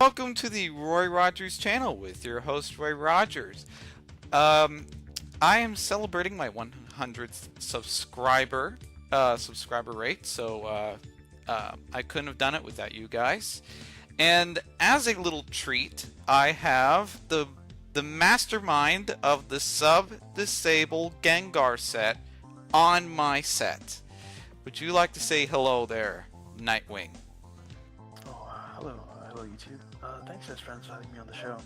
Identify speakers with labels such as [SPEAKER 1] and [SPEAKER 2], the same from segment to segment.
[SPEAKER 1] Welcome to the Roy Rogers channel with your host Roy Rogers. Um, I am celebrating my 100th subscriber rate, so I couldn't have done it without you guys. And as a little treat, I have the mastermind of the sub-disabled Gengar set on my set. Would you like to say hello there, Nightwing?
[SPEAKER 2] Oh, hello YouTube. Thanks as friends for having me on the show.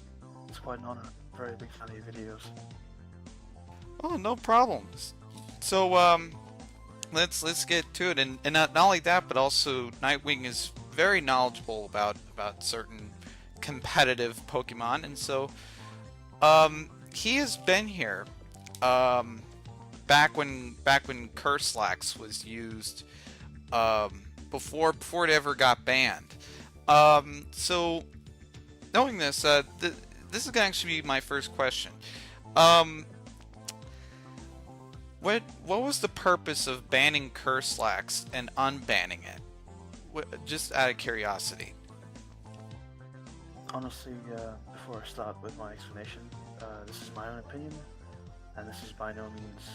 [SPEAKER 2] It's quite an honor. Very big fan of your videos.
[SPEAKER 1] Oh, no problems. So let's get to it, and not only that, but also Nightwing is very knowledgeable about certain competitive Pokemon, and so he has been here back when Curslax was used before it ever got banned. So knowing this, this is going to actually be my first question. Um, what was the purpose of banning Curslax and unbanning it? Just out of curiosity.
[SPEAKER 2] Honestly, before I start with my explanation, this is my own opinion, and this is by no means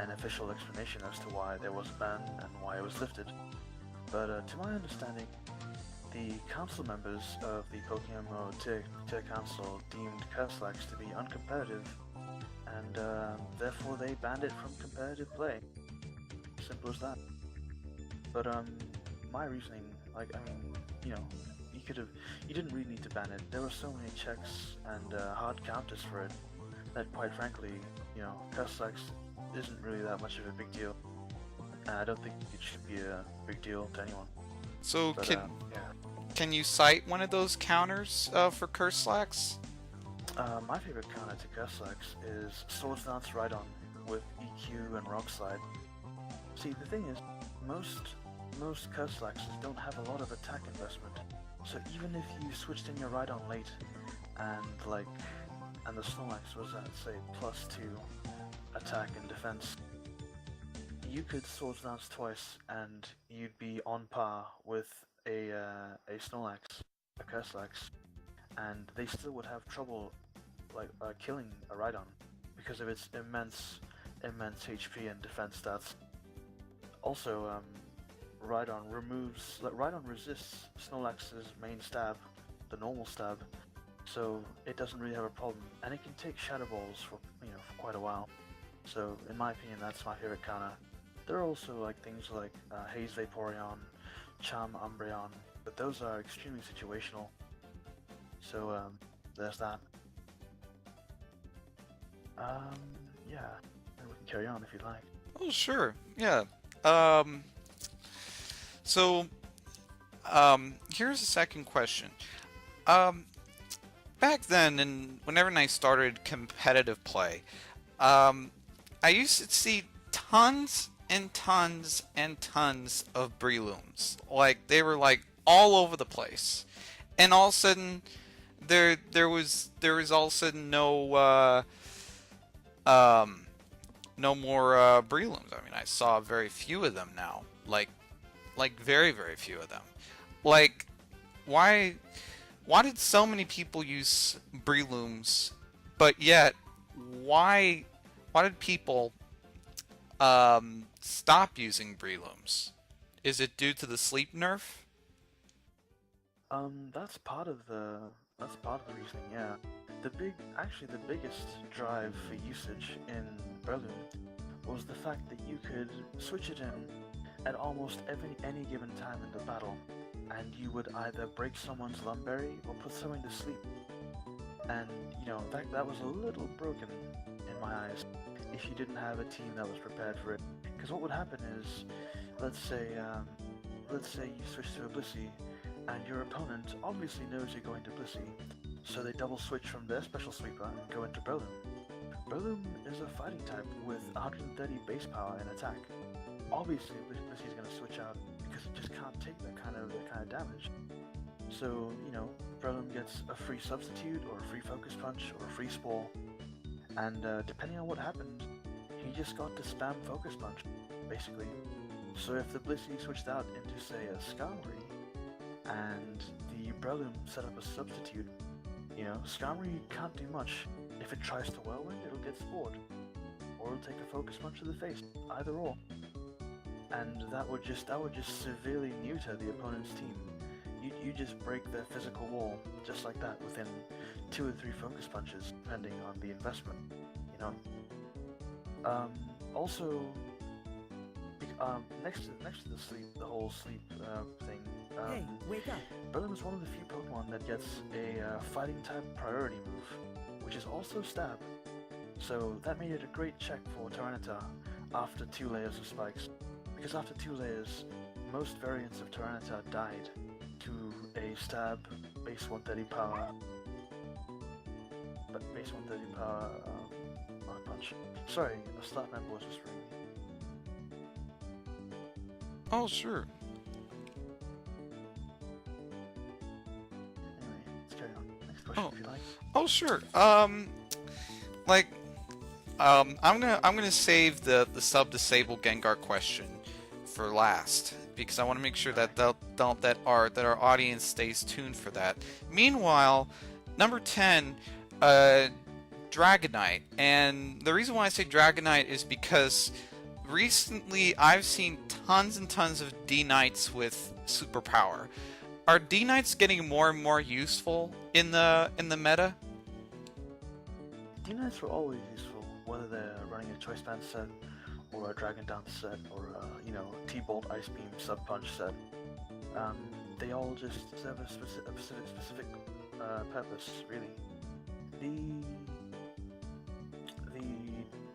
[SPEAKER 2] an official explanation as to why there was a ban and why it was lifted. But to my understanding, the council members of the Pokemmo Tier Council deemed Curslax to be uncompetitive, and therefore they banned it from competitive play. Simple as that. But my reasoning, you didn't really need to ban it. There were so many checks and hard counters for it that, quite frankly, Curslax isn't really that much of a big deal. I don't think it should be a big deal to anyone.
[SPEAKER 1] So
[SPEAKER 2] But
[SPEAKER 1] can
[SPEAKER 2] yeah.
[SPEAKER 1] can you cite one of those counters for Curslax?
[SPEAKER 2] My favorite counter to Curslax is Swords Dance Rhydon with EQ and Rock Slide. See, the thing is, most Curslaxes don't have a lot of attack investment, so even if you switched in your Rhydon late, and the Snorlax was at, say, +2 attack and defense, you could Swords Dance twice and you'd be on par with a Snorlax, a Curslax, and they still would have trouble killing a Rhydon because of its immense HP and defense stats. Also, Rhydon resists Snorlax's main stab, the normal stab, so it doesn't really have a problem, and it can take Shadow Balls for quite a while. So in my opinion, that's my favorite counter. There are also things like Haze Vaporeon, Charm Umbreon, but those are extremely situational. So there's that. Yeah, and we can carry on if you'd like.
[SPEAKER 1] Oh, sure. Yeah. Um, so, here's the second question. Um, Back then, and whenever I started competitive play, I used to see tons and tons and tons of Breelooms. They were all over the place, and all of a sudden, there was all of a sudden no more Breelooms. I mean, I saw very few of them now. Very, very few of them. Like, why did so many people use Breelooms, but yet, why did people stop using Breelooms? Is it due to the sleep nerf?
[SPEAKER 2] That's part of the reasoning, yeah. Actually the biggest drive for usage in Breloom was the fact that you could switch it in at almost any given time in the battle, and you would either break someone's Lumberry or put someone to sleep. And that was a little broken in my eyes if you didn't have a team that was prepared for it. Because what would happen is, let's say you switch to a Blissey, and your opponent obviously knows you're going to Blissey, so they double switch from their special sweeper and go into Breloom. Breloom is a fighting type with 130 base power and attack. Obviously, Blissey's going to switch out because it just can't take that kind of damage. So, Breloom gets a free substitute, or a free focus punch, or a free spore, and depending on what happened, he just got to spam focus punch, basically. So if the Blissey switched out into, say, a Skarmory, and the Breloom set up a substitute. You know, Skarmory can't do much. If it tries to Whirlwind, it'll get spored. Or it'll take a Focus Punch to the face. Either or. And that would just severely neuter the opponent's team. You just break their physical wall just like that within 2 or 3 Focus Punches, depending on the investment. You know. Also, next to the sleep, the whole sleep thing.
[SPEAKER 3] Hey, wake up!
[SPEAKER 2] Breloom is one of the few Pokemon that gets a fighting type priority move, which is also Stab. So that made it a great check for Tyranitar after 2 layers of spikes. Because after 2 layers, most variants of Tyranitar died to a Stab, base 130 power, but base 130 power Rock Punch. Sorry, a start member was just ringing.
[SPEAKER 1] Oh, sure.
[SPEAKER 2] Anyway, let's carry on. Next question, if you like.
[SPEAKER 1] Oh, sure. I'm gonna save the sub-disable Gengar question for last because I want to make sure that our audience stays tuned for that. Meanwhile, number 10, Dragonite, and the reason why I say Dragonite is because recently I've seen tons and tons of D-Knights with superpower. Are D-Knights getting more and more useful in the meta?
[SPEAKER 2] D-Knights were always useful, whether they're running a Choice Band set, or a Dragon Dance set, or a T-Bolt Ice Beam Sub Punch set. They all just serve a specific purpose, really.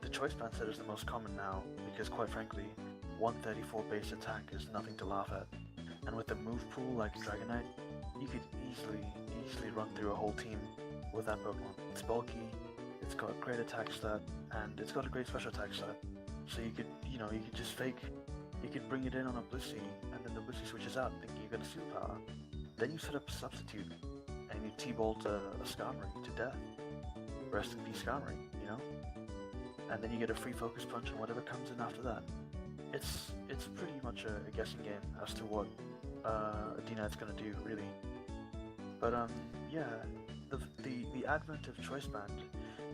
[SPEAKER 2] The Choice Band set is the most common now, because quite frankly, 134 base attack is nothing to laugh at. And with a move pool like Dragonite, you could easily run through a whole team with that Pokemon. It's bulky, it's got great attack stat, and it's got a great special attack stat. So you could just fake, you could bring it in on a Blissey, and then the Blissey switches out thinking you're gonna superpower. Then you set up a substitute, and you T-Bolt a Skarmory to death. Rest in peace Skarmory, you know? And then you get a free Focus Punch and whatever comes in after that. It's pretty much a guessing game as to what D-Knight's gonna do, really. But yeah, the advent of Choice Band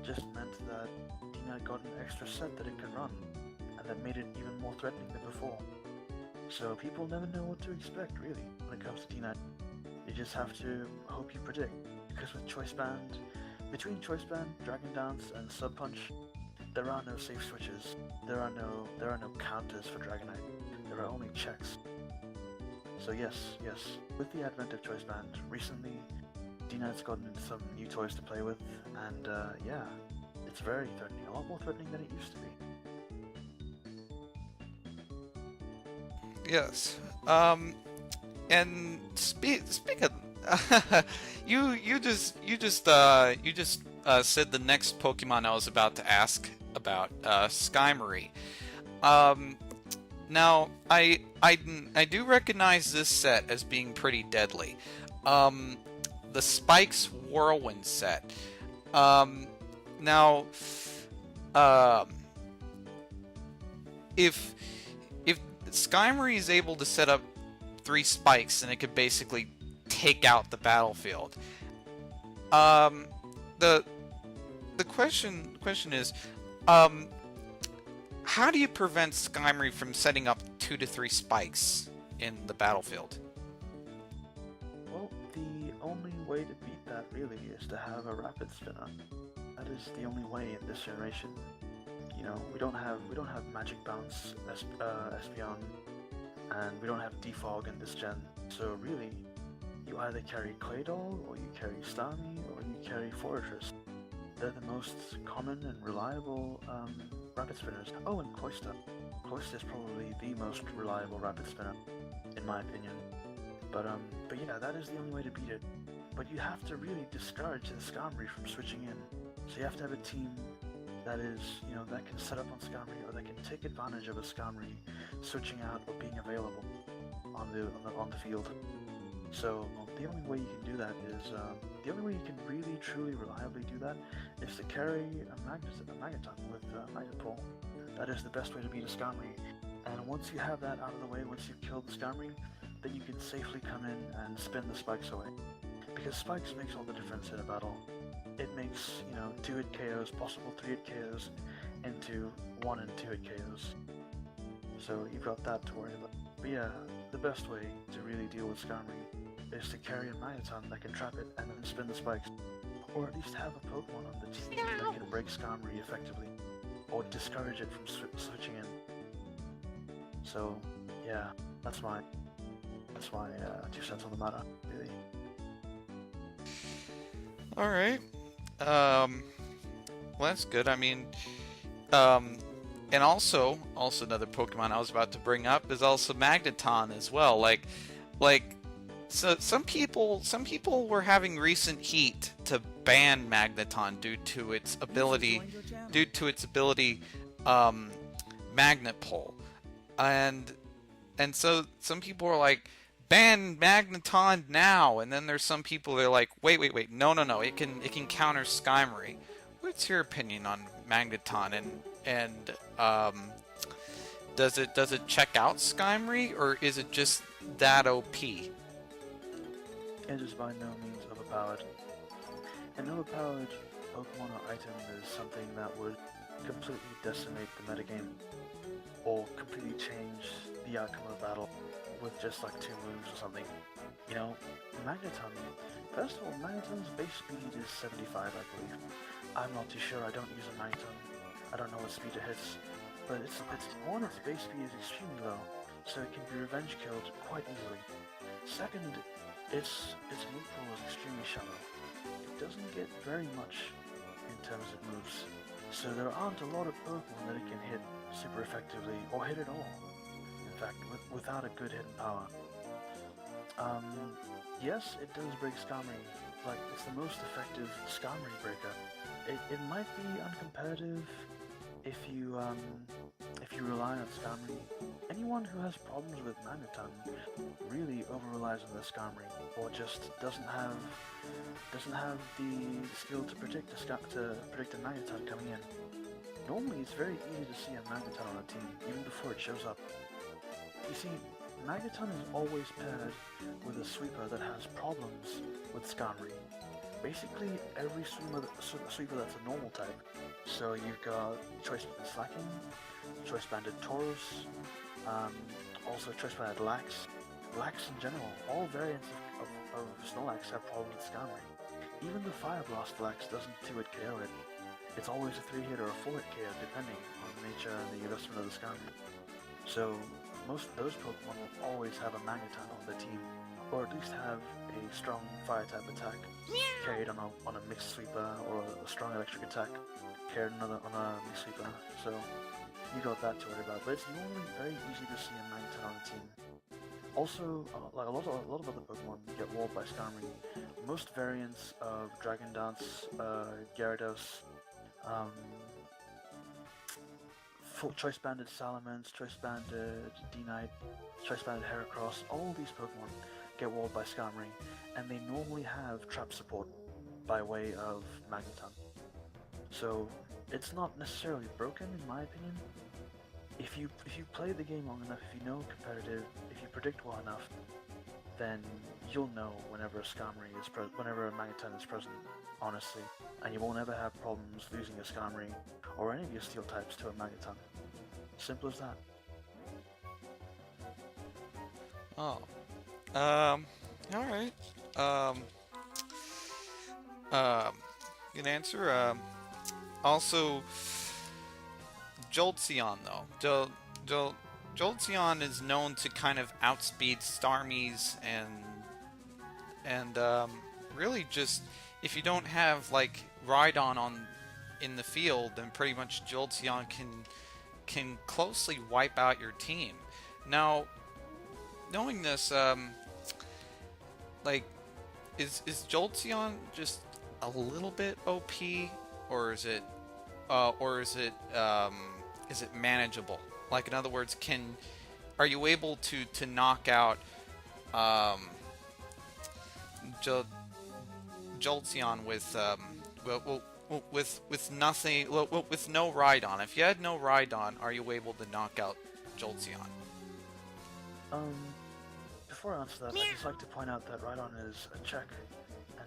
[SPEAKER 2] just meant that D-Knight got an extra set that it can run, and that made it even more threatening than before. So people never know what to expect, really, when it comes to D-Knight. You just have to hope you predict, because with Choice Band, between Choice Band, Dragon Dance, and Sub Punch, there are no safe switches. There are no counters for Dragonite. There are only checks. So yes, with the advent of Choice Band, recently, D-Knight's gotten some new toys to play with, and yeah, it's very threatening, a lot more threatening than it used to be.
[SPEAKER 1] Yes. And speak of you just said the next Pokemon I was about to ask about, Skymory. Now I do recognize this set as being pretty deadly. The Spikes Whirlwind set. Now, if Skymory is able to set up 3 spikes, then it could basically take out the battlefield. The question is, how do you prevent Skymory from setting up 2 to 3 spikes in the battlefield?
[SPEAKER 2] Well, the only way to beat that really is to have a Rapid Spinner. That is the only way in this generation. You know, we don't have Magic Bounce, Espeon, and we don't have Defog in this gen. So really, you either carry Claydol, or you carry Starmie, or you carry Fortress. They're the most common and reliable Rapid Spinners. Oh, and Cloyster. Cloyster is probably the most reliable Rapid Spinner, in my opinion. But yeah, that is the only way to beat it. But you have to really discourage the Skarmory from switching in. So you have to have a team that is, you know, that can set up on Skarmory, or that can take advantage of a Skarmory switching out or being available on the field. So the only way you can do that is, the only way you can really truly reliably do that is to carry a Magneton with Magnet Pull. That is the best way to beat a Skarmory. And once you have that out of the way, once you've killed the Skarmory, then you can safely come in and spin the spikes away. because spikes makes all the difference in a battle. It makes, 2-hit KOs, possible 3-hit KOs, into 1 and 2-hit KOs. So you've got that to worry about. But yeah, the best way to really deal with Skarmory is to carry a Magneton that can trap it and then spin the spikes. Or at least have a Pokemon on the team that can break Skarmory effectively, or discourage it from switching in. So yeah, that's my 2 cents on the matter, really.
[SPEAKER 1] All right. Well, that's good. I mean, and also another Pokemon I was about to bring up is also Magneton as well. So some people were having recent heat to ban Magneton due to its ability, Magnet Pull, and so some people are like, ban Magneton now, and then there's some people that are like, wait, no, it can counter Skymory. What's your opinion on Magneton, and does it check out Skymory, or is it just that OP?
[SPEAKER 2] It is by no means overpowered. An overpowered Pokemon or item is something that would completely decimate the metagame, or completely change the outcome of the battle with just like 2 moves or something. Magneton, first of all, Magneton's base speed is 75, I believe. I'm not too sure, I don't use a Magneton. I don't know what speed it hits, but its base speed is extremely low, so it can be revenge killed quite easily. Second, its move pool is extremely shallow. It doesn't get very much in terms of moves, so there aren't a lot of Pokemon that it can hit super effectively, or hit at all. In fact, without a good hidden power. Yes, it does break Skarmory. Like, it's the most effective Skarmory breaker. It might be uncompetitive if you rely on Skarmory. Anyone who has problems with Magneton really over-relies on the Skarmory, or just doesn't have the skill to predict a Magneton coming in. Normally, it's very easy to see a Magneton on a team, even before it shows up. You see, Magneton is always paired with a sweeper that has problems with Skarmory. Basically, every sweeper that's a normal type. So you've got Choice Banded Slacking, Choice Banded Taurus, also Choice Banded Lax. Lax in general, all variants of Snorlax have problems with Skarmory. Even the Fire Blast Lax doesn't 2-hit KO it. It's always a 3-hit or a 4-hit KO depending on the nature and the investment of the Skarmory. So most of those Pokemon will always have a Magneton on the team, or at least have a strong Fire-type attack carried on a mixed sweeper, or a strong electric attack carried on a mixed sweeper. So you got that to worry about. But it's normally very easy to see a Magneton on the team. Also, like a lot of other Pokemon get walled by Skarmory. Most variants of Dragon Dance, Gyarados, full Choice Banded Salamence, Choice Banded D-Knight, Choice Banded Heracross, all these Pokemon get walled by Skarmory, and they normally have trap support by way of Magneton. So it's not necessarily broken, in my opinion. If you play the game long enough, if you know competitive, if you predict well enough, then you'll know whenever a Magneton is present, honestly, and you won't ever have problems losing a Skarmory or any of your Steel types to a Magneton. Simple as that.
[SPEAKER 1] Oh. Alright. Good answer. Also, Jolteon, though. Jolteon is known to kind of outspeed Starmies and really just, if you don't have like Rhydon in the field, then pretty much Jolteon can closely wipe out your team. Now, knowing this, like, is Jolteon just a little bit OP, or is it manageable? Like, in other words, are you able to knock out Jolteon with nothing, with no Rhydon? If you had no Rhydon, are you able to knock out Jolteon?
[SPEAKER 2] Before I answer that, I'd just like to point out that Rhydon is a check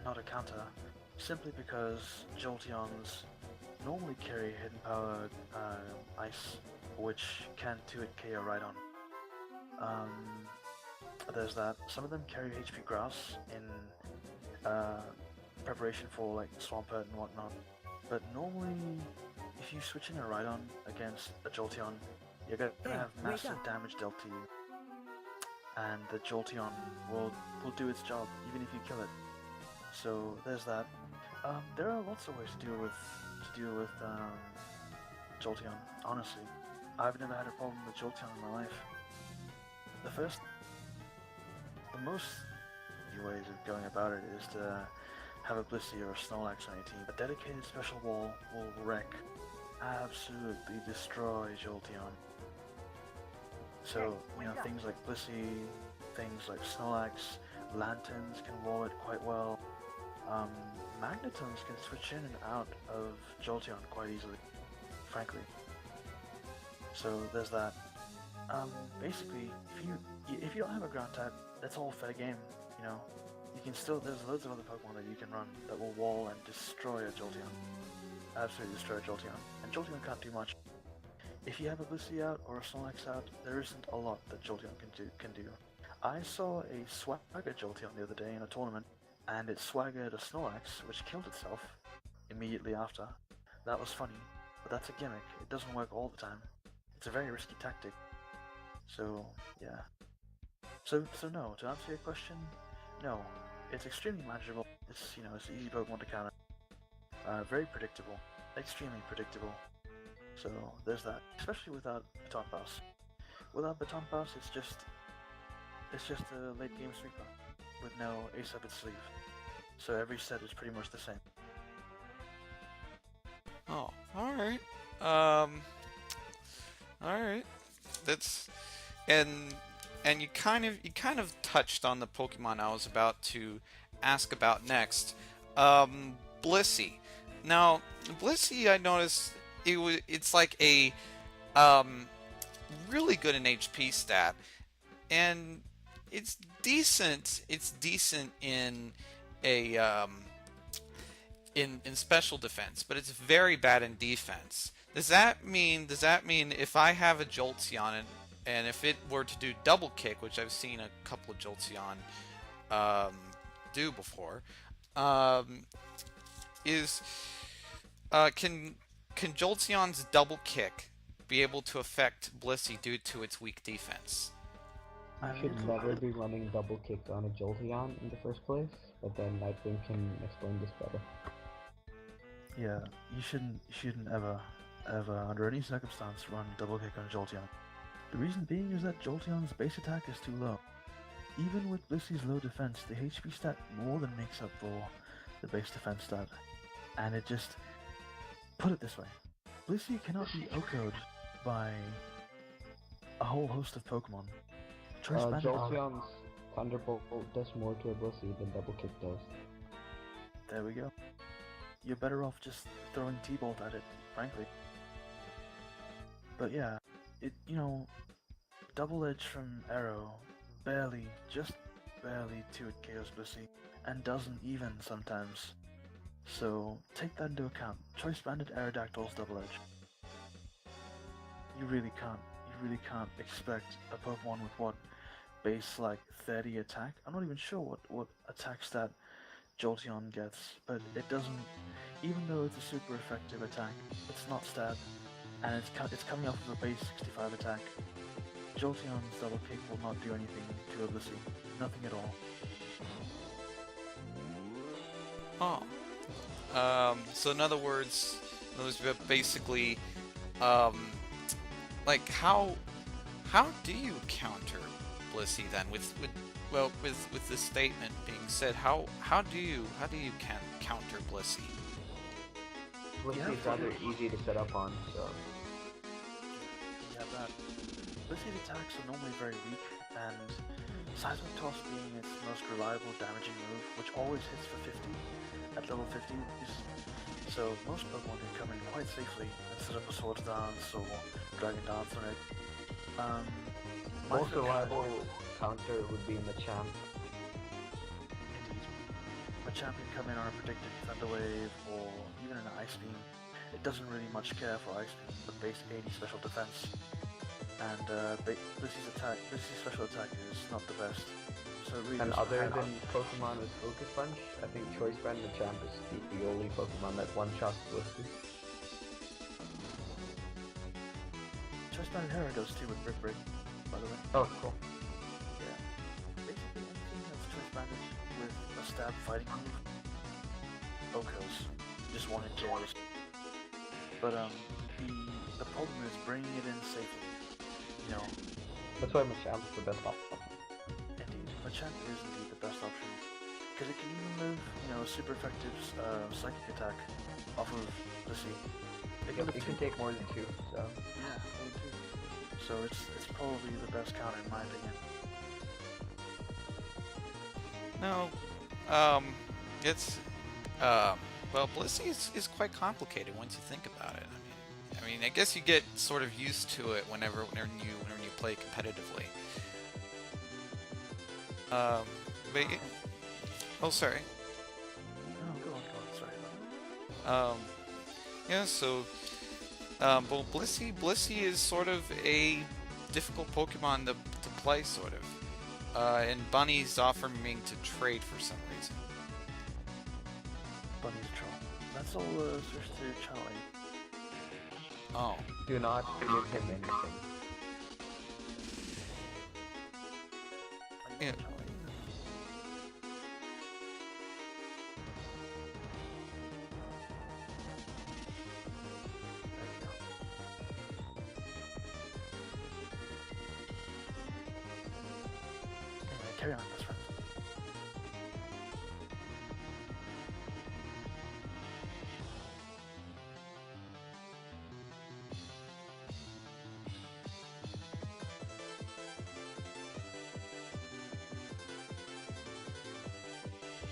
[SPEAKER 2] not a counter, simply because Jolteons normally carry hidden power ice, which can 2-hit KO right on. There's that. Some of them carry HP grass in preparation for like Swampert and whatnot. But normally, if you switch in a Rhydon against a Jolteon, you're gonna have massive damage dealt to you, and the Jolteon will do its job even if you kill it. So there's that. There are lots of ways to deal with Jolteon. Honestly, I've never had a problem with Jolteon in my life. The most ways of going about it is to have a Blissey or a Snorlax on your team. A dedicated special wall will absolutely destroy Jolteon. So, things like Blissey, things like Snorlax, Lanturns can wall it quite well. Magnetons can switch in and out of Jolteon quite easily, frankly. So there's that. Basically, if you don't have a ground type, that's all fair game. You can still, there's loads of other Pokemon that you can run that will wall and destroy a Jolteon. Absolutely destroy a Jolteon. And Jolteon can't do much. If you have a Blissey out or a Snorlax out, there isn't a lot that Jolteon can do. I saw a Swagger Jolteon the other day in a tournament, and it swaggered a Snorlax, which killed itself immediately after. That was funny, but that's a gimmick. It doesn't work all the time. It's a very risky tactic. So, yeah. So no, to answer your question, no. It's extremely manageable. It's an easy Pokemon to counter. Very predictable. Extremely predictable. So there's that. Especially without Baton Pass. Without Baton Pass, it's just a late game sweeper with no ace up its sleeve. So every set is pretty much the same.
[SPEAKER 1] Oh, all right. All right. That's and you kind of touched on the Pokemon I was about to ask about next. Blissey. Now, Blissey, I noticed it's like a really good in HP stat, and it's decent. It's decent in a in special defense, but it's very bad in defense. Does that mean if I have a Jolteon and if it were to do double kick, which I've seen a couple of Jolteon do before, can Jolteon's double kick be able to affect Blissey due to its weak defense?
[SPEAKER 3] You should never be running double kick on a Jolteon in the first place, but then Nightwing can explain this better.
[SPEAKER 2] Yeah, you shouldn't ever, under any circumstance, run double kick on Jolteon. The reason being is that Jolteon's base attack is too low. Even with Blissey's low defense, the HP stat more than makes up for the base defense stat. And it just... Put it this way. Blissey cannot be OHKO'd by a whole host of Pokemon.
[SPEAKER 3] Jolteon's Thunderbolt does more to a Blissey than double kick does.
[SPEAKER 2] There we go. You're better off just throwing T-Bolt at it, frankly. But yeah, Double Edge from Arrow just barely 2-hit KOs Blissey, and doesn't even sometimes. So take that into account. Choice Banded Aerodactyl's Double Edge. You really can't expect a Pokemon with what base like 30 attack. I'm not even sure what attack stat Jolteon gets, but it doesn't. Even though it's a super effective attack, it's not stat, and it's coming off of a base 65 attack. Jolteon's double kick will not do anything to a Blissey. Nothing at all.
[SPEAKER 1] Oh. So in other words, basically, like how do you counter Blissey then? With this statement being said, how do you counter Blissey?
[SPEAKER 3] Blissey is rather easy to set up on, so...
[SPEAKER 2] Yeah, that. Blissey's attacks are normally very weak, and Seismic Toss being its most reliable damaging move, which always hits for 50 at level 50, so most Pokemon can come in quite safely and set up a Swords Dance or Dragon Dance on it.
[SPEAKER 3] Most reliable counter would be Machamp.
[SPEAKER 2] Indeed. a champ can come in on a predicted Thunder Wave or even an Ice Beam. It doesn't really much care for Ice Beam, but base 80 special defense. And Blissey's special attack is not the best. So it really
[SPEAKER 3] And
[SPEAKER 2] doesn't
[SPEAKER 3] other
[SPEAKER 2] matter.
[SPEAKER 3] than Pokemon with Focus Punch, I think Choice Band Machamp is the only Pokemon that one-shots Blissey.
[SPEAKER 2] Choice Band Hera goes too with Brick Break, by the way.
[SPEAKER 3] Oh, cool.
[SPEAKER 2] Yeah. Basically anything that's choice banded with a stab fighting move. Okos. Just one hit KOs. But the problem is bringing it in safely. You know,
[SPEAKER 3] That's why Machamp's the best option.
[SPEAKER 2] indeed. Machamp is indeed the best option. Because it can even live, you know, a super effective psychic attack off of the sea. It can live
[SPEAKER 3] You
[SPEAKER 2] two.
[SPEAKER 3] can take more than 2, so...
[SPEAKER 2] Yeah, only two. So it's probably the best counter in my opinion.
[SPEAKER 1] No, it's well, Blissey is quite complicated once you think about it. I mean, I guess you get sort of used to it whenever you play competitively. But oh, sorry.
[SPEAKER 2] No, go on, sorry.
[SPEAKER 1] Yeah, so, well, Blissey is sort of a difficult Pokemon to play, sort of. And Bunny's offering to trade for some reason.
[SPEAKER 2] Bunny's troll. That's all switch to channeling.
[SPEAKER 1] Oh.
[SPEAKER 3] Do not give him anything.
[SPEAKER 1] Yeah.
[SPEAKER 2] Anyway, carry on, best friends.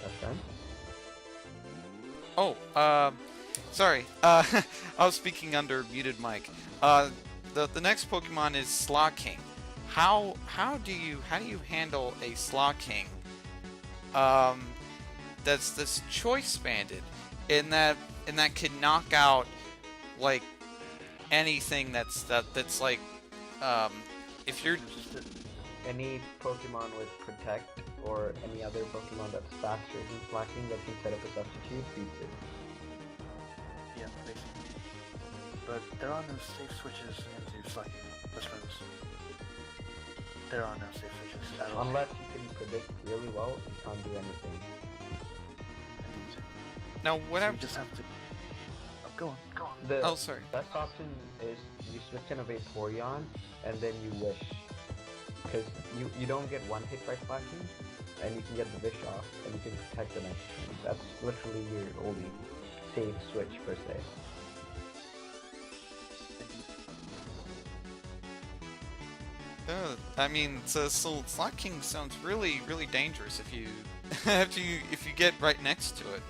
[SPEAKER 3] That's fine.
[SPEAKER 1] Oh, sorry. I was speaking under muted mic. The next Pokemon is Slowking. How do you handle a Slowking? That's choice banded, in that can knock out like anything that's like if you're
[SPEAKER 3] Any Pokemon with Protect or any other Pokemon that's faster than Slacking that can set up a substitute beats it.
[SPEAKER 2] Yeah, basically. But there are no safe switches into slacking, best friends. There are no safe switches at all.
[SPEAKER 3] Unless you can predict really well, you can't do anything.
[SPEAKER 2] Indeed.
[SPEAKER 1] now what
[SPEAKER 2] So
[SPEAKER 1] I'm
[SPEAKER 2] you just have to... Oh, go on, go on.
[SPEAKER 3] The
[SPEAKER 1] oh sorry.
[SPEAKER 3] best option is you switch in a Vaporeon and then you wish. Because you don't get one hit by Slacking, and you can get the Wish off, and you can protect the next turn. That's literally your only safe switch per se.
[SPEAKER 1] I mean, so Slowking sounds really dangerous if you if you get right next to it.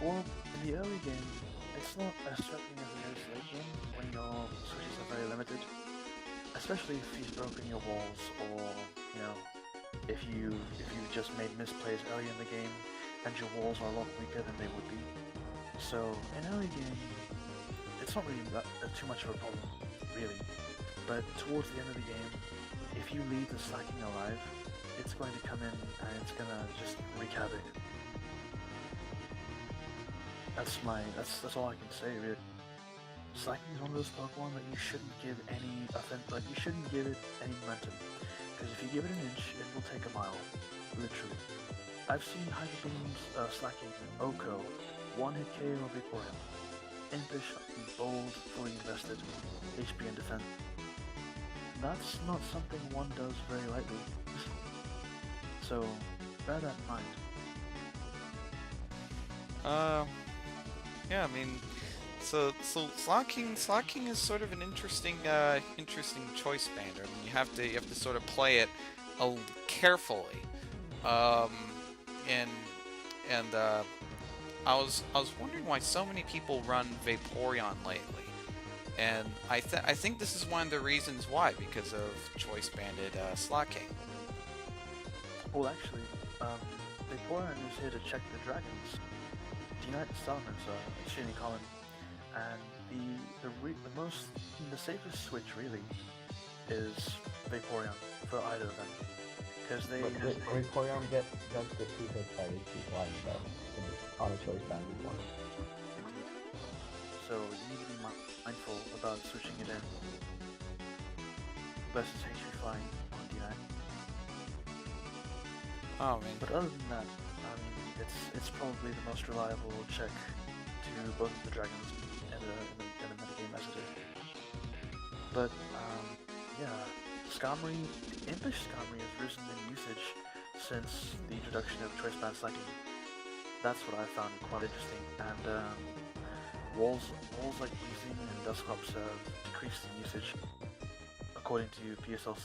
[SPEAKER 2] Well, in the early game, it's not as threatening as it is late game when your switches are very limited. Especially if he's broken your walls, or you know, if you just made misplays early in the game and your walls are a lot weaker than they would be. So in early game, it's not really too much of a problem, really. But towards the end of the game, if you leave the Slacking alive, it's going to come in and it's gonna just wreak havoc. That's all I can say, really. Slacking is one of those Pokemon that you shouldn't give any you shouldn't give it any momentum. Because if you give it an inch, it will take a mile. Literally. I've seen Hyper Beams, Slacking, Oko, one-hit KO of Vaporeon. Impish, bold, fully invested, HP and defense. That's not something one does very lightly. So, bear that in mind.
[SPEAKER 1] Yeah, I mean, so Slowking is sort of an interesting choice bander. I mean, you have to sort of play it carefully. And I was wondering why so many people run Vaporeon lately, and I think this is one of the reasons why, because of choice banded Slowking.
[SPEAKER 2] Well, actually, Vaporeon is here to check the dragons. Unite Salamence are extremely common, and the safest switch really is Vaporeon for either of them, because they.
[SPEAKER 3] Vaporeon does get 2 hits by HP blind though, on a choice band one.
[SPEAKER 2] So you need to be mindful about switching it in. Best is HP flying on D9.
[SPEAKER 1] Oh man.
[SPEAKER 2] But other than that, I mean, it's probably the most reliable check to both of the dragons in the metagame as it is. But yeah, Skarmory, Impish Skarmory has risen in usage since the introduction of choice band slacking. That's what I found quite interesting. And walls like Weezing and Dusclops have decreased in usage, according to PSL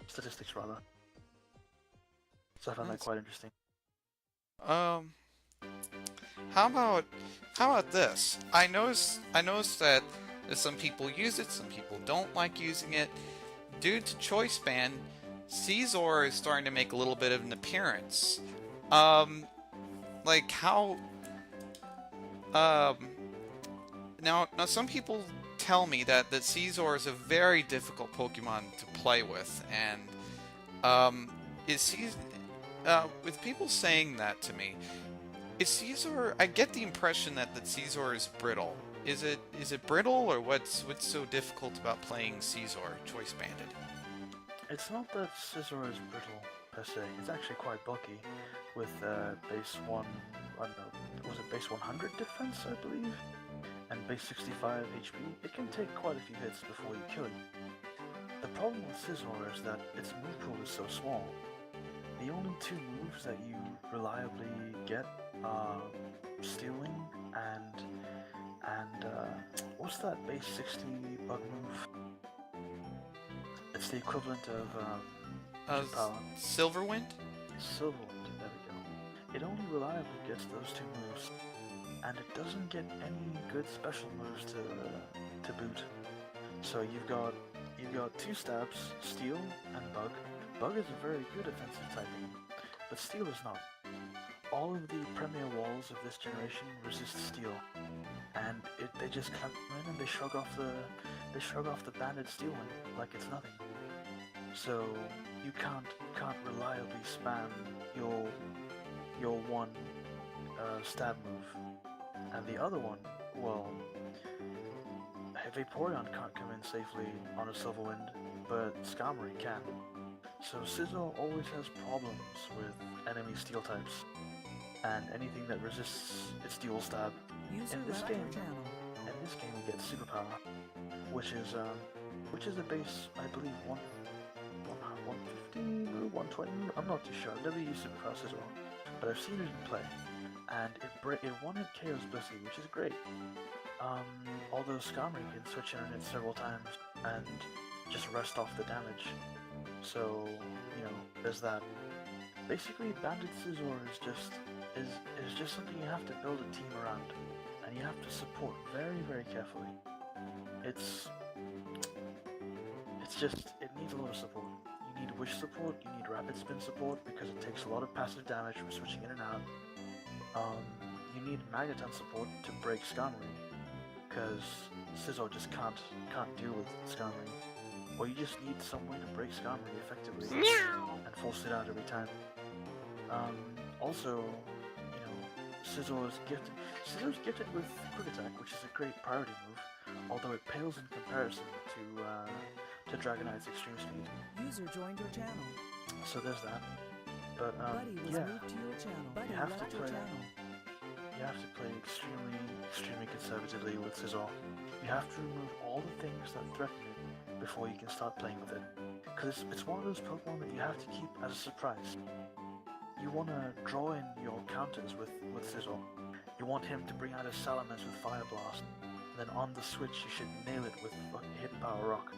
[SPEAKER 2] statistics rather. So I found that quite interesting.
[SPEAKER 1] How about this? I noticed that some people use it, some people don't like using it. Due to choice band, Caesar is starting to make a little bit of an appearance. Like how now some people tell me that Caesar is a very difficult Pokemon to play with, and with people saying that to me, is Caesar? I get the impression that Caesar is brittle. Is it brittle, or what's so difficult about playing Caesar choice banded?
[SPEAKER 2] It's not that Scizor is brittle per se. It's actually quite bulky, with base 1. I don't know. Was it base 100 defense, I believe, and base 65 HP. It can take quite a few hits before you kill it. The problem with Scizor is that its move pool is so small. The only 2 moves that you reliably get are Stealing and what's that base 60 bug move? It's the equivalent of power.
[SPEAKER 1] Silverwind?
[SPEAKER 2] Silverwind, there we go. It only reliably gets those 2 moves, and it doesn't get any good special moves to boot. So you've got 2 stabs, Steel and Bug. Bug is a very good offensive typing, but Steel is not. All of the premier walls of this generation resist Steel, and they just come in and they shrug off the banded Steel one like it's nothing. So you can't reliably spam your one stab move, and the other one, well, Vaporeon can't come in safely on a Silverwind, but Skarmory can. So Scizor always has problems with enemy steel types, and anything that resists its dual stab. In this game we get Superpower, which is a base, I believe, 150 move, 120 move? I'm not too sure. I've never used Superpower Scizor, but I've seen it in play, and it one-hit KOs Blissey, which is great. Although Skarmory can switch in on it several times and just rest off the damage. So, you know, there's that. Basically, Banded Scizor is just something you have to build a team around, and you have to support very, very carefully. It needs a lot of support. You need Wish support, you need Rapid Spin support, because it takes a lot of passive damage from switching in and out. You need Magneton support to break Skarmory, because Scizor just can't deal with Skarmory. Or you just need some way to break Skarmory effectively and force it out every time. Also, you know, Scizor's gifted with Quick Attack, which is a great priority move, although it pales in comparison to Dragonite's Extreme Speed.
[SPEAKER 4] User joined your channel.
[SPEAKER 2] So there's that. But
[SPEAKER 4] Buddy was
[SPEAKER 2] yeah,
[SPEAKER 4] moved to your channel. Buddy
[SPEAKER 2] you have
[SPEAKER 4] left
[SPEAKER 2] to
[SPEAKER 4] your
[SPEAKER 2] play.
[SPEAKER 4] channel.
[SPEAKER 2] You have to play extremely conservatively with Scizor. You have to remove all the things that threaten it before you can start playing with it. Because it's one of those Pokemon that you have to keep as a surprise. You want to draw in your counters with Scizor. You want him to bring out his Salamence with Fire Blast, and then on the switch you should nail it with fucking Hidden Power Rock.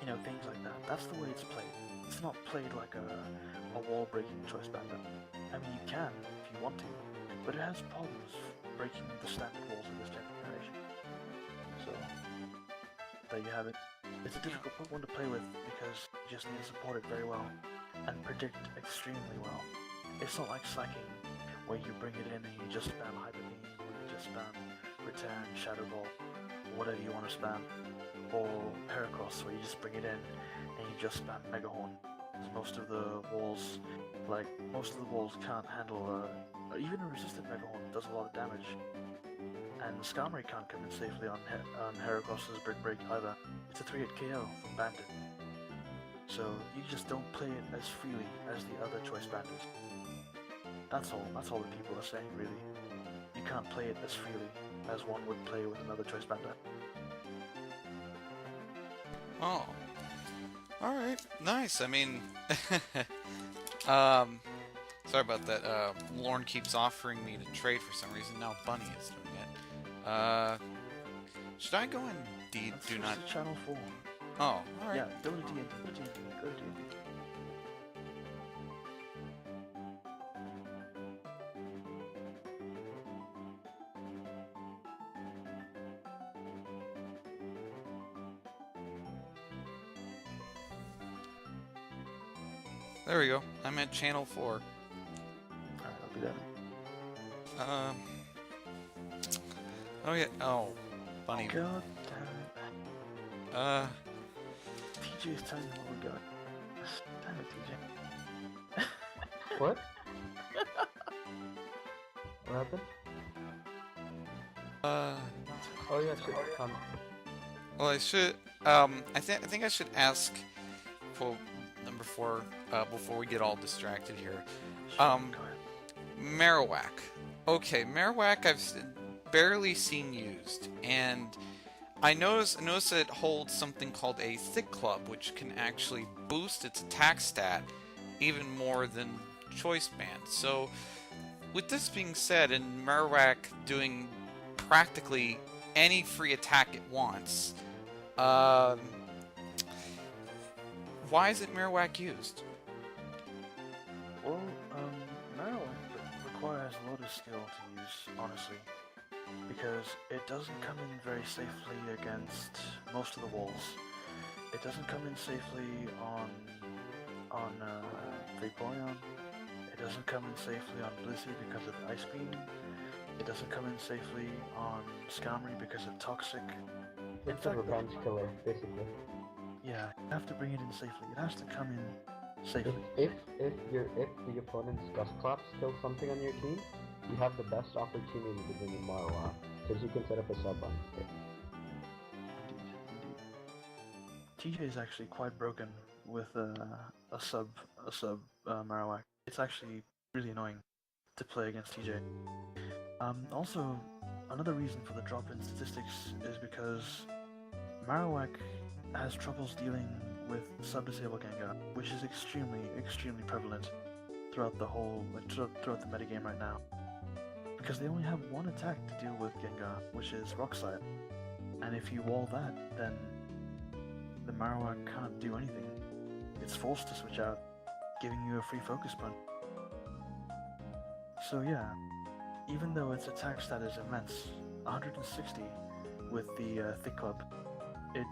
[SPEAKER 2] You know, things like that. That's the way it's played. It's not played like a wall-breaking choice bandit. I mean, you can if you want to, but it has problems breaking the standard walls of this generation. So, there you have it. It's a difficult one to play with because you just need to support it very well and predict extremely well. It's not like slacking, where you bring it in and you just spam Hyper Beam, or you just spam Return, Shadow Ball, whatever you want to spam, or Heracross, where you just bring it in and you just spam Mega Horn. Most of the walls, can't handle even a resistant Mega Horn does a lot of damage. And Skarmory can't come in safely on Heracross's Brick Break either. It's a 3-hit KO from Bandit. So you just don't play it as freely as the other choice bandits. That's all the people are saying, really. You can't play it as freely as one would play with another choice bandit.
[SPEAKER 1] Oh. Alright, nice. I mean, sorry about that. Lorne keeps offering me to trade for some reason. Now Bunny is doing it. Should I go and do not...
[SPEAKER 2] Channel 4.
[SPEAKER 1] Oh, alright.
[SPEAKER 2] Yeah, go to D&D, go to D&D.
[SPEAKER 1] There we go. I'm at channel 4.
[SPEAKER 2] Alright, I'll be there.
[SPEAKER 1] Oh yeah. Oh, Bunny.
[SPEAKER 2] God damn it. TJ's telling me what we got. Damn it, TJ.
[SPEAKER 3] What? What happened? Oh yeah, sure.
[SPEAKER 1] Well, I should. I think I should ask for number 4 before we get all distracted here.
[SPEAKER 2] Go ahead.
[SPEAKER 1] Marowak. Okay, Marowak barely seen used, and I noticed that it holds something called a Thick Club, which can actually boost its attack stat even more than Choice Band. So, with this being said, and Marowak doing practically any free attack it wants, why isn't Marowak used?
[SPEAKER 2] Well, Marowak requires a lot of skill to use, honestly. Because it doesn't come in very safely against most of the walls. It doesn't come in safely on Vaporeon. It doesn't come in safely on Blissey because of Ice Beam. It doesn't come in safely on Skarmory because of Toxic.
[SPEAKER 3] It's a revenge killer, basically.
[SPEAKER 2] Yeah, you have to bring it in safely. It has to come in safely.
[SPEAKER 3] If the opponent's Dustclaps kill something on your team, you have the best opportunity to bring in Marowak, because you can set up a sub on it.
[SPEAKER 2] TJ is actually quite broken with a sub Marowak. It's actually really annoying to play against TJ. Also, another reason for the drop in statistics is because Marowak has troubles dealing with sub-disable Gengar, which is extremely prevalent throughout the whole, throughout the metagame right now. Because they only have one attack to deal with Gengar, which is Rock Slide. And if you wall that, then the Marowak can't do anything. It's forced to switch out, giving you a free focus punch. So yeah, even though its attack stat is immense, 160 with the Thick Club, it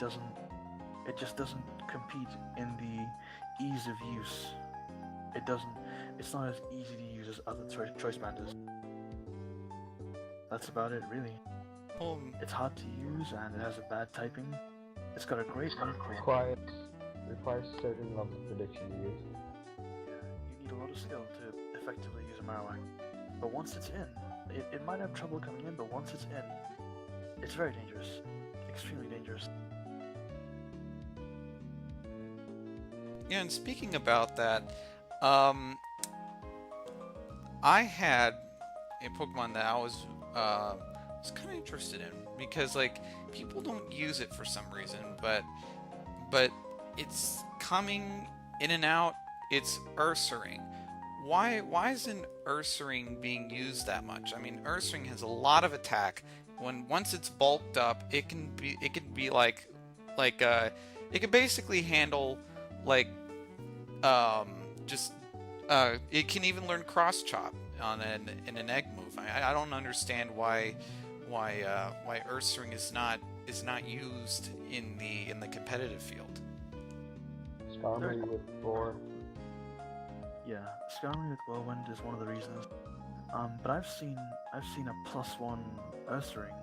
[SPEAKER 2] just doesn't compete in the ease of use. It's not as easy to use as other choice banders. That's about it, really. It's hard to use and it has a bad typing. It's got a great move pool.
[SPEAKER 3] Requires certain level of prediction to use.
[SPEAKER 2] Yeah, you need a lot of skill to effectively use a Marowak. But once it's in, it might have trouble coming in, but once it's in, it's very dangerous. Extremely dangerous.
[SPEAKER 1] Yeah, and speaking about that, I had a Pokemon that I was kind of interested in because like people don't use it for some reason, but it's coming in and out. It's Ursaring. Why isn't Ursaring being used that much? I mean, Ursaring has a lot of attack. Once it's bulked up, it can be like it can basically handle like it can even learn Cross Chop on an egg move. I don't understand why Ursaring is not used in the competitive field.
[SPEAKER 3] Skarmory with 4.
[SPEAKER 2] Yeah, Skarmory with Whirlwind is one of the reasons. But I've seen a +1 Ursaring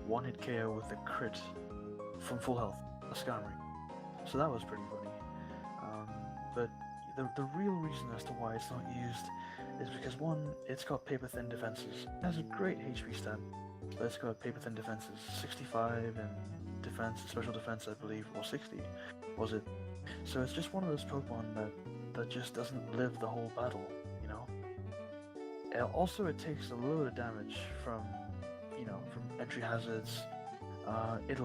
[SPEAKER 2] one-hit KO with a crit from full health, a Skarmory. So that was pretty funny. But the real reason as to why it's not used is because one, it's got paper thin defenses. It has a great HP stat, but it's got paper thin defenses, 65 and defense, special defense, I believe, or 60, was it? So it's just one of those Pokemon that just doesn't live the whole battle, you know. Also, it takes a load of damage from, from entry hazards. It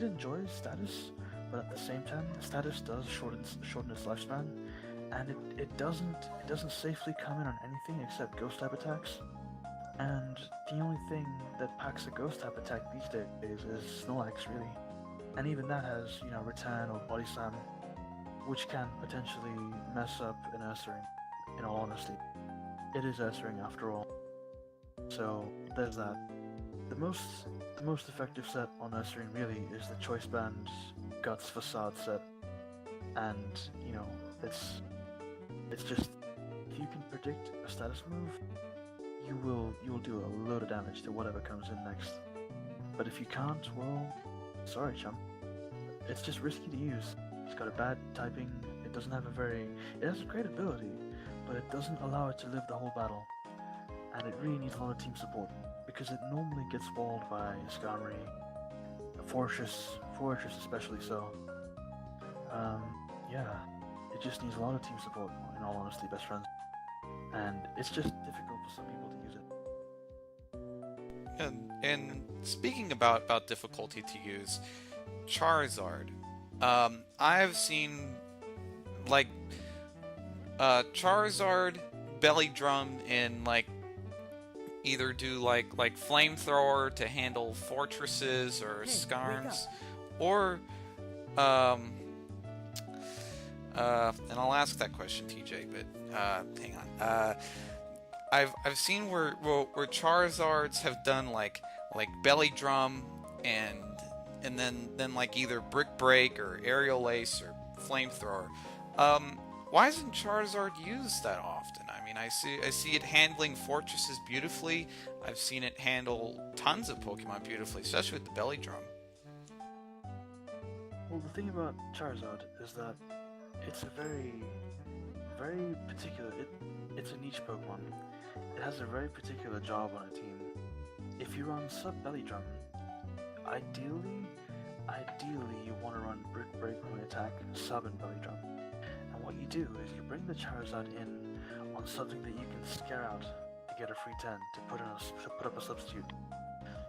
[SPEAKER 2] enjoys status, but at the same time, status does shorten its lifespan, and it doesn't safely come in on anything except ghost type attacks. And the only thing that packs a ghost type attack these days is Snorlax, really, and even that has return or body slam, which can potentially mess up an Ursaring. In all honesty, it is Ursaring after all. So there's that. The most effective set on Ursaring really is the Choice Band Guts Facade set, and it's just if you can predict a status move, you will do a load of damage to whatever comes in next. But if you can't, well, sorry, chum. It's just risky to use. It's got a bad typing. It has a great ability, but it doesn't allow it to live the whole battle, and it really needs a lot of team support because it normally gets walled by Skarmory, Fortress especially so. Yeah, it just needs a lot of team support, in all honesty, best friends. And it's just difficult for some people to use it.
[SPEAKER 1] And speaking about difficulty to use, Charizard. I've seen like Charizard belly drum in like either do like flamethrower to handle fortresses or
[SPEAKER 4] Hey,
[SPEAKER 1] skarns, or and I'll ask that question, TJ, but hang on. I've seen where Charizards have done like belly drum and then like either brick break or aerial ace or flamethrower. Why isn't Charizard used that often? I mean, I see it handling fortresses beautifully. I've seen it handle tons of Pokemon beautifully, especially with the belly drum.
[SPEAKER 2] Well, the thing about Charizard is that it's a very, very particular. It's a niche Pokemon. It has a very particular job on a team. If you run sub belly drum, ideally you want to run brick break when attack sub and belly drum. And what you do is you bring the Charizard in on something that you can scare out to get a free 10 to put up a substitute.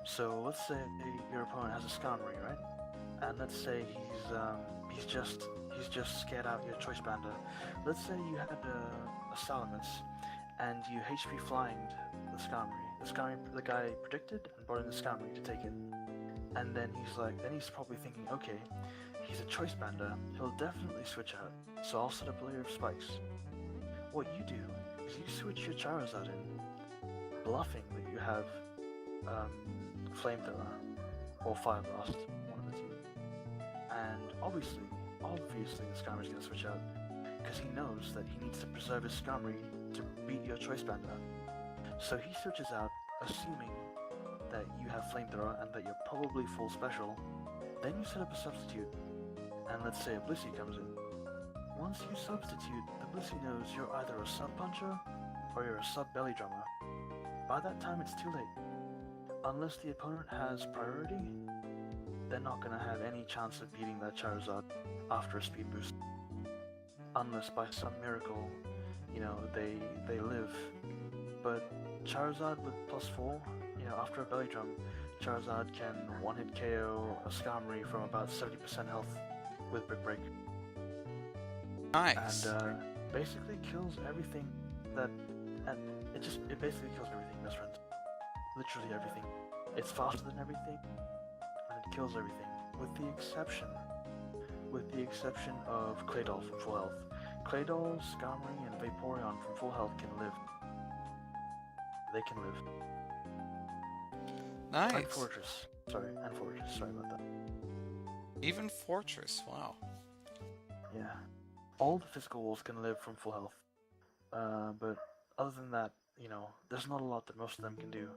[SPEAKER 2] So let's say your opponent has a Skarmory, right? And let's say he's just scared out your Choice Bander. Let's say you had a Salamence and you HP flyinged the Skarmory. The guy predicted and brought in the Skarmory to take it. And then he's probably thinking, okay, he's a Choice Bander, he'll definitely switch out, so I'll set up a layer of spikes. What you do is you switch your Charizard in, bluffing that you have Flamethrower or Fire Blast, one of the two. And obviously the Skarmory's gonna switch out, because he knows that he needs to preserve his Skarmory to beat your Choice Bander. So he switches out, assuming that you have Flamethrower and that you're probably full special. Then you set up a substitute, and let's say a Blissey comes in. Once you substitute, the Blissey knows you're either a sub puncher or you're a sub belly drummer. By that time it's too late. Unless the opponent has priority, they're not going to have any chance of beating that Charizard after a speed boost. Unless by some miracle, they live. But Charizard with +4, after a belly drum, Charizard can one-hit KO a Skarmory from about 70% health with Brick Break.
[SPEAKER 1] Nice.
[SPEAKER 2] And basically kills everything it basically kills everything, best friends. Literally everything. It's faster than everything, and it kills everything, with the exception of Claydol from full health. Claydol, Skarmory, and Vaporeon from full health can live. They can live.
[SPEAKER 1] Nice.
[SPEAKER 2] And Fortress. Sorry about that.
[SPEAKER 1] Even Fortress, wow.
[SPEAKER 2] Yeah. All the physical walls can live from full health. But other than that, there's not a lot that most of them can do.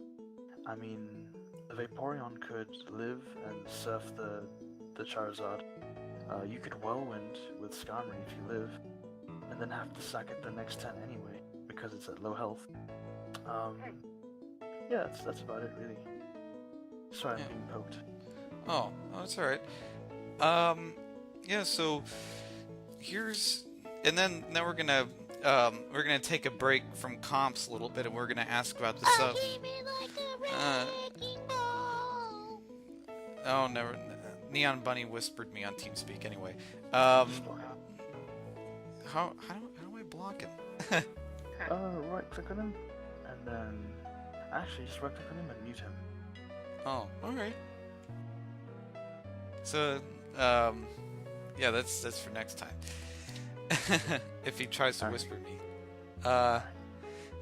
[SPEAKER 2] I mean, the Vaporeon could live and surf the Charizard. You could Whirlwind with Skarmory if you live, and then have to sack it the next 10 anyway, because it's at low health. Um, yeah, that's about it, really. Sorry, I'm
[SPEAKER 1] Yeah.
[SPEAKER 2] being poked.
[SPEAKER 1] Oh, that's all right. Yeah. So here's, and then we're gonna take a break from comps a little bit, and we're gonna ask about the sub. Uh, oh, never. Neon Bunny whispered me on TeamSpeak anyway.
[SPEAKER 2] Just block out.
[SPEAKER 1] How do I block him?
[SPEAKER 2] Right click on him, and then actually just right click on him and mute him.
[SPEAKER 1] Oh, all right. So, yeah, that's for next time. If he tries to whisper me.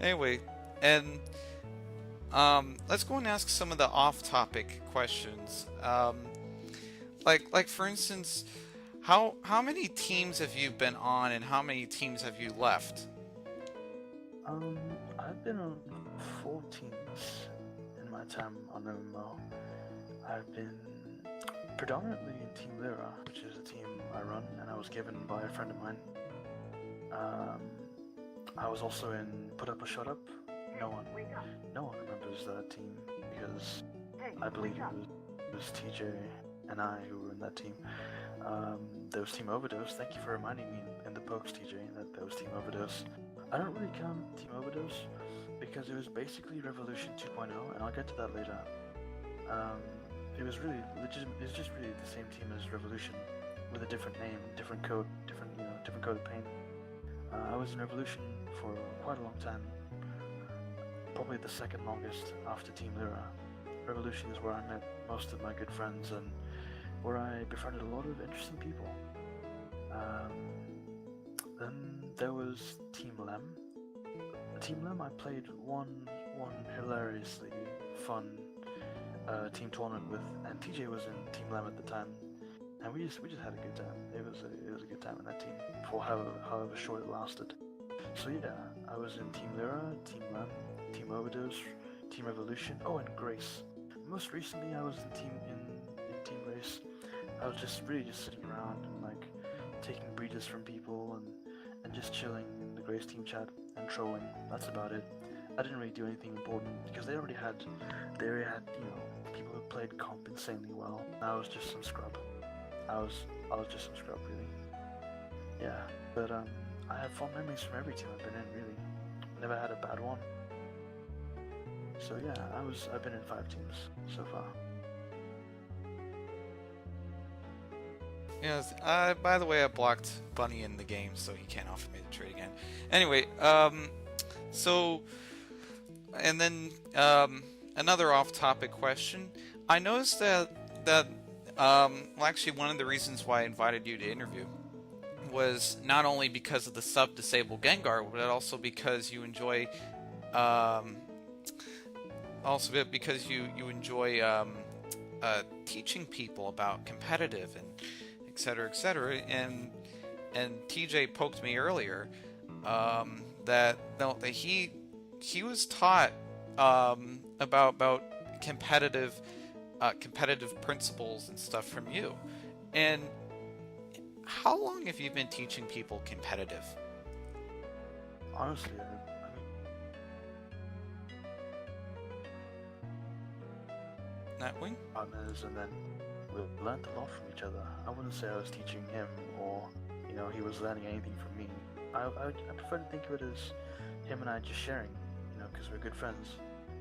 [SPEAKER 1] Anyway, and let's go and ask some of the off-topic questions. Like for instance, how many teams have you been on, and how many teams have you left?
[SPEAKER 2] I've been on 4 teams in my time on MMO. I've been predominantly in Team Lyra, which is a team I run, and I was given by a friend of mine. I was also in Put Up or Shut Up. No one remembers that team because I believe it was TJ and I who were in that team. There was Team Overdose. Thank you for reminding me in the pokes, TJ, that there was Team Overdose. I don't really count Team Overdose because it was basically Revolution 2.0, and I'll get to that later. It was really legitimate. It was just really the same team as Revolution, with a different name, different code, different code of paint. I was in Revolution for quite a long time, probably the second longest after Team Lyra. Revolution is where I met most of my good friends and where I befriended a lot of interesting people. Then there was Team Lem. Team Lem, I played one hilariously fun team tournament with, and TJ was in Team Lem at the time, and we just had a good time. It was a good time in that team for however short it lasted. So yeah, I was in Team Lyra, Team Lem, Team Overdose, Team Revolution. Oh, and Grace. Most recently, I was in Team Race. I was just sitting around and like taking breeders from people and just chilling in the Grace team chat and trolling. That's about it. I didn't really do anything important because they already had people who played comp insanely well. I was just some scrub. I was just some scrub, really. Yeah, but I have fond memories from every team I've been in. Really, never had a bad one. So yeah, I've been in 5 teams so far.
[SPEAKER 1] Yes. By the way, I blocked Bunny in the game, so he can't offer me the trade again. Anyway, so, and then another off-topic question. I noticed that well, actually, one of the reasons why I invited you to interview was not only because of the sub-disabled Gengar, but also because you enjoy, teaching people about competitive and etc. And TJ poked me earlier that he was taught about competitive principles and stuff from you. And how long have you been teaching people competitive?
[SPEAKER 2] Honestly,
[SPEAKER 1] Nightwing?
[SPEAKER 2] partners, and then we learned a lot from each other. I wouldn't say I was teaching him or he was learning anything from me. I prefer to think of it as him and I just sharing, because we're good friends.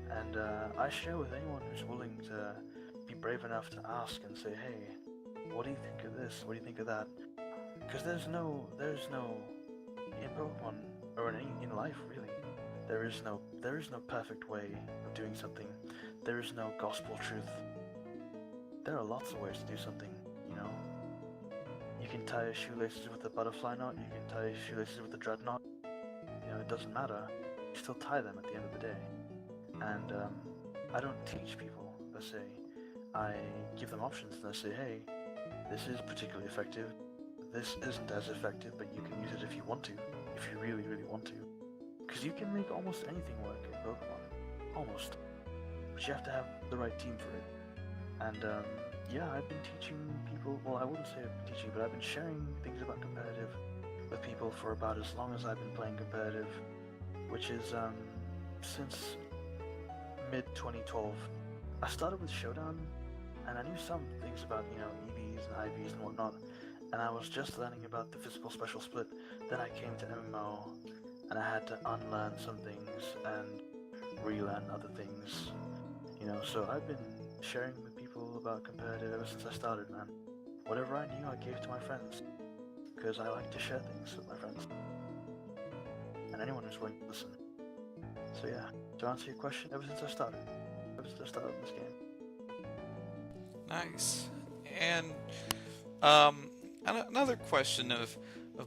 [SPEAKER 2] And I share with anyone who's willing to be brave enough to ask and say, hey, what do you think of this? What do you think of that? Because there's no in Pokemon or in life really. There is no perfect way of doing something. There is no gospel truth. There are lots of ways to do something. You can tie your shoelaces with a butterfly knot. You can tie your shoelaces with a dread knot. It doesn't matter. You still tie them at the end of the day. And I don't teach people per se. I give them options and I say, hey, this is particularly effective. This isn't as effective, but you can use it if you want to. If you really, really want to. Because you can make almost anything work in Pokemon. Almost. But you have to have the right team for it. And yeah, I've been teaching people, well, I wouldn't say I've been teaching, but I've been sharing things about competitive with people for about as long as I've been playing competitive, which is since mid-2012. I started with Showdown, and I knew some things about, EVs and IVs and whatnot, and I was just learning about the physical special split. Then I came to MMO, and I had to unlearn some things and relearn other things, so I've been sharing with people about competitive ever since I started, man. Whatever I knew, I gave to my friends, because I like to share things with my friends, and anyone who's willing to listen. So yeah, to answer your question, ever since I started this game.
[SPEAKER 1] Nice. And another question of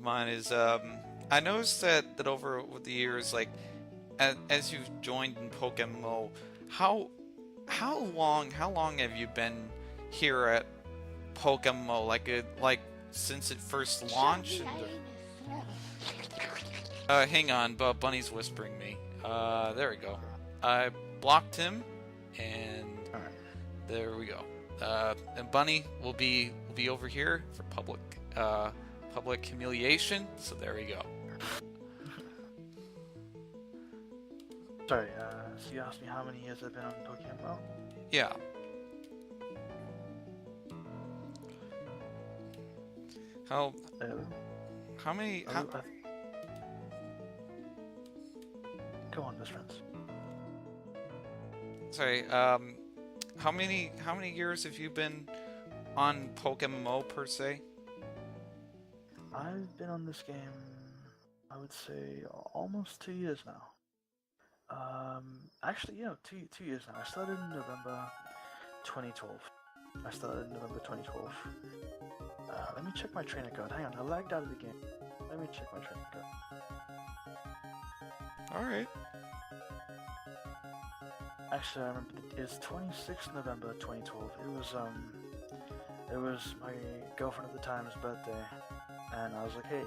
[SPEAKER 1] mine is I noticed that over the years, like as you've joined in Pokemmo, how long have you been here at Pokemmo? Like since it first launched? Hang on, Bunny's whispering me. There we go. I blocked him, and there we go. And Bunny will be over here for public humiliation. So there we go.
[SPEAKER 2] Sorry, so you asked me how many years I've been on Pokemon?
[SPEAKER 1] Yeah. How many?
[SPEAKER 2] Go on, best friends.
[SPEAKER 1] Sorry. How many years have you been on Pokemmo per se?
[SPEAKER 2] I've been on this game, I would say, almost 2 years now. Actually, yeah, two years now. I started in November 2012. Let me check my trainer card. Hang on, I lagged out of the game. Let me check my trainer card.
[SPEAKER 1] Alright.
[SPEAKER 2] Actually, I remember it's 26th November 2012. It was my girlfriend at the time's birthday, and I was like, hey,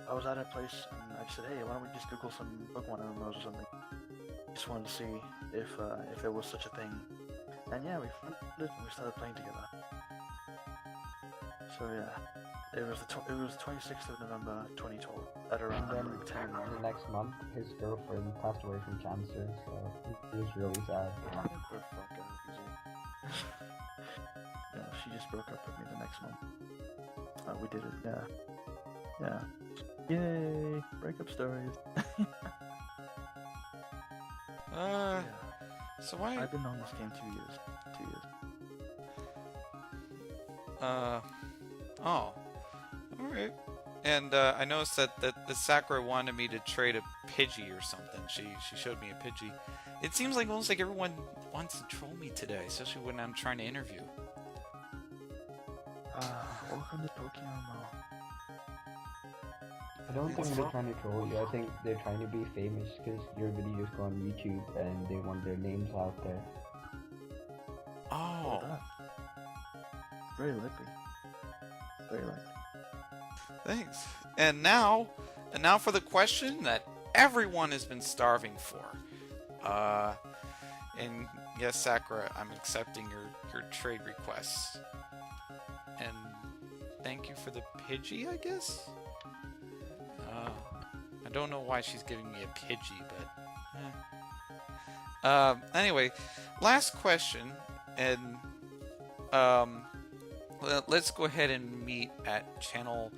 [SPEAKER 2] I was at her place, and I just said, hey, why don't we just Google some Pokemon MMOs or something? Just wanted to see if there was such a thing. And yeah, we found it, and we started playing together. So yeah, it was the 26th of November 2012 at around
[SPEAKER 3] And then
[SPEAKER 2] 10.
[SPEAKER 3] the next month, his girlfriend passed away from cancer, so he was really sad.
[SPEAKER 2] Get the fuck out of here. No, she just broke up with me the next month. We did it, yeah. Yeah. Yay! Breakup stories. Yeah.
[SPEAKER 1] So why?
[SPEAKER 2] I've been on this game 2 years. 2 years.
[SPEAKER 1] Oh. Alright. And I noticed that the Sakura wanted me to trade a Pidgey or something. She showed me a Pidgey. It seems like almost like everyone wants to troll me today, especially when I'm trying to interview.
[SPEAKER 2] Welcome to Pokemon.
[SPEAKER 3] I don't think they're trying to troll you. I think they're trying to be famous because your videos go on YouTube and they want their names out there.
[SPEAKER 1] Oh.
[SPEAKER 2] Very likely. Very likely.
[SPEAKER 1] Thanks. And now for the question that everyone has been starving for. And yes, Sakura, I'm accepting your trade requests. And thank you for the Pidgey, I guess? I don't know why she's giving me a Pidgey, but anyway, last question, and let's go ahead and meet at channel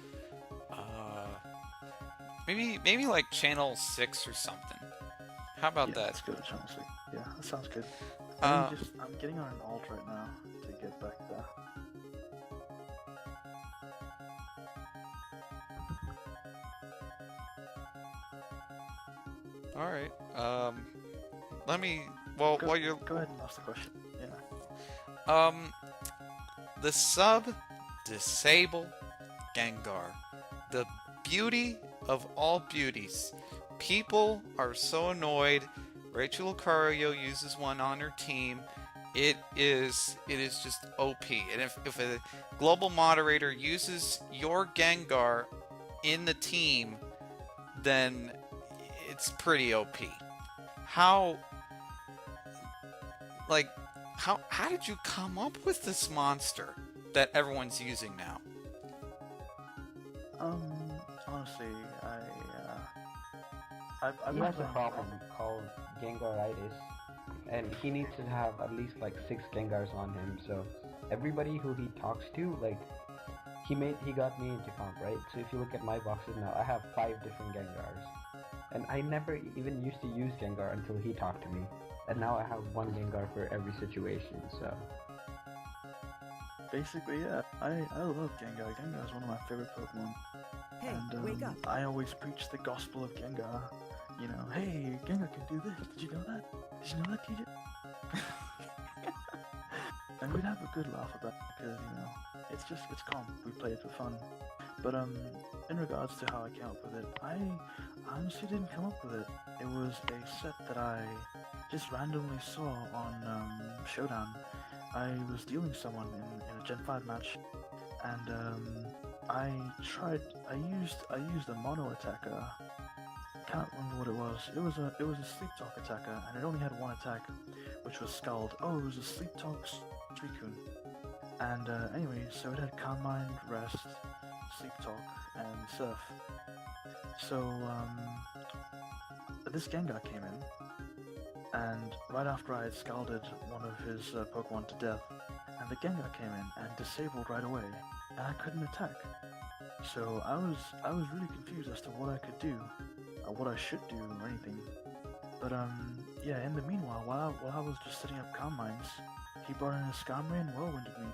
[SPEAKER 1] maybe like channel 6 or something. How about that?
[SPEAKER 2] Let's go to channel 6. Yeah, that sounds good. I'm getting on an alt right now to get back there.
[SPEAKER 1] All right. Let me. Well, while you're.
[SPEAKER 2] Go ahead and ask the question. Yeah.
[SPEAKER 1] The sub-disable Gengar, the beauty of all beauties. People are so annoyed. Rachel Lucario uses one on her team. It is just OP. And if a global moderator uses your Gengar in the team, then it's pretty OP. How, like, how did you come up with this monster that everyone's using now?
[SPEAKER 2] Honestly, I've
[SPEAKER 3] He
[SPEAKER 2] been
[SPEAKER 3] has a
[SPEAKER 2] playing.
[SPEAKER 3] problem called Gengaritis, and he needs to have at least like 6 Gengars on him. So everybody who he talks to, like he got me into comp, right? So if you look at my boxes now, I have 5 different Gengars, and I never even used to use Gengar until he talked to me, and now I have 1 Gengar for every situation. So
[SPEAKER 2] Basically, yeah, I love Gengar. Gengar is one of my favorite Pokemon.
[SPEAKER 4] Hey,
[SPEAKER 2] And
[SPEAKER 4] wake up.
[SPEAKER 2] I always preach the gospel of Gengar. You know, hey, Gengar can do this. Did you know that? Did you know that, TJ? And we'd have a good laugh about it because, you know, it's comp. We play it for fun. But in regards to how I came up with it, I honestly didn't come up with it. It was a set that I just randomly saw on Showdown. I was dealing someone in a Gen 5 match, and I used a mono attacker. Can't remember what it was. It was a sleep talk attacker, and it only had 1 attack, which was Scald. Oh, it was a sleep talk Suicune. And anyway, so it had Calm Mind, Rest, Sleep Talk, and Surf. So this Gengar came in, and right after I had scalded one of his Pokemon to death, and the Gengar came in and disabled right away, and I couldn't attack. So I was really confused as to what I could do, or what I should do, or anything. But yeah. In the meanwhile, while I was just setting up Calm Minds, he brought in a Skarmory and Whirlwinded me.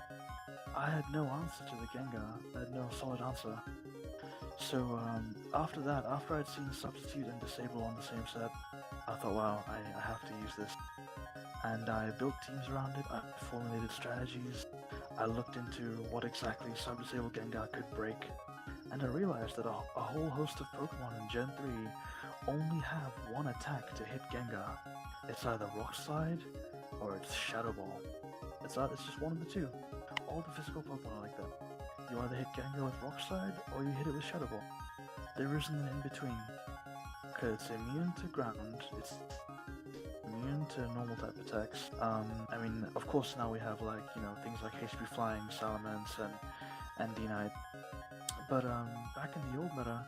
[SPEAKER 2] I had no answer to the Gengar. I had no solid answer. So after that, after I'd seen Substitute and Disable on the same set, I thought, wow, I have to use this. And I built teams around it, I formulated strategies, I looked into what exactly Sub-Disable Gengar could break, and I realized that a whole host of Pokemon in Gen 3 only have 1 attack to hit Gengar. It's either Rock Slide or it's Shadow Ball. It's just one of the two. All the physical Pokemon are like that. You either hit Gengar with Rock Slide or you hit it with Shadow Ball. There isn't an in-between. Because it's immune to ground, it's immune to normal type attacks. I mean, of course now we have like, you know, things like HP Flying, Salamence, and Incite. But back in the old meta,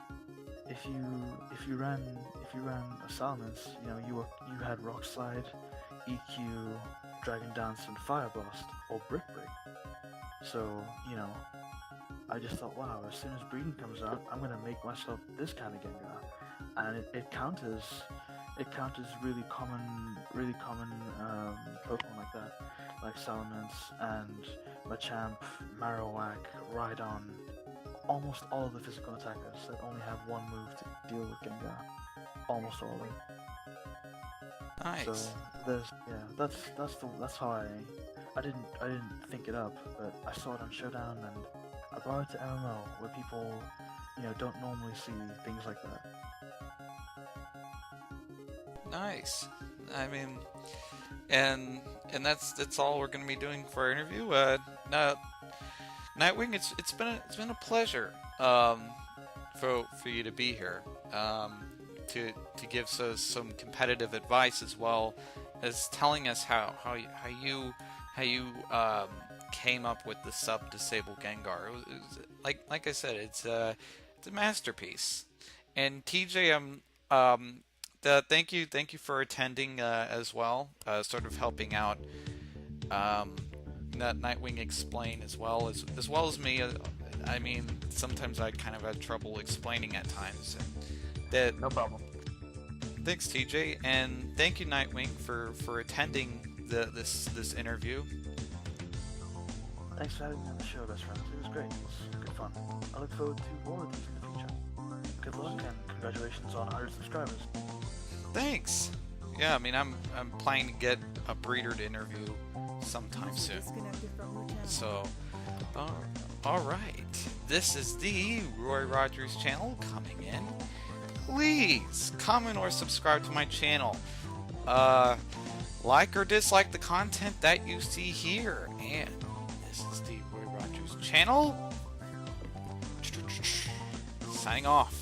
[SPEAKER 2] if you ran a Salamence, you know, you had Rock Slide, EQ, Dragon Dance, and Fire Blast, or Brick Break. So, you know, I just thought, wow, as soon as breeding comes out, I'm gonna make myself this kind of Gengar, and it counters really common Pokemon like that, like Salamence and Machamp, Marowak, Rhydon, almost all of the physical attackers that only have 1 move to deal with Gengar, almost all of them.
[SPEAKER 1] Nice.
[SPEAKER 2] So that's how I didn't think it up, but I saw it on Showdown and I brought it to MMO where people, you know, don't normally see things like that.
[SPEAKER 1] Nice. I mean, and that's all we're going to be doing for our interview. Nightwing, it's been a pleasure for you to be here, to give us some competitive advice as well as telling us how you came up with the sub-disable Gengar. It was, like I said, it's a masterpiece. And TJ, thank you for attending as well, sort of helping out that Nightwing explain as well as me. I mean, sometimes I kind of had trouble explaining at times. And
[SPEAKER 3] no problem.
[SPEAKER 1] Thanks, TJ, and thank you, Nightwing, for attending this interview.
[SPEAKER 2] Thanks for having me on the show, best friends. It was great. It was good fun. I look forward to more of these in the future. Good luck and congratulations on 100 subscribers.
[SPEAKER 1] Thanks. Yeah, I mean, I'm planning to get a breeder to interview sometime soon.
[SPEAKER 4] Disconnected from your channel.
[SPEAKER 1] So, all right. This is the Roy Rogers channel coming in. Please comment or subscribe to my channel. Like or dislike the content that you see here. And this is the Roy Rogers channel. Signing off.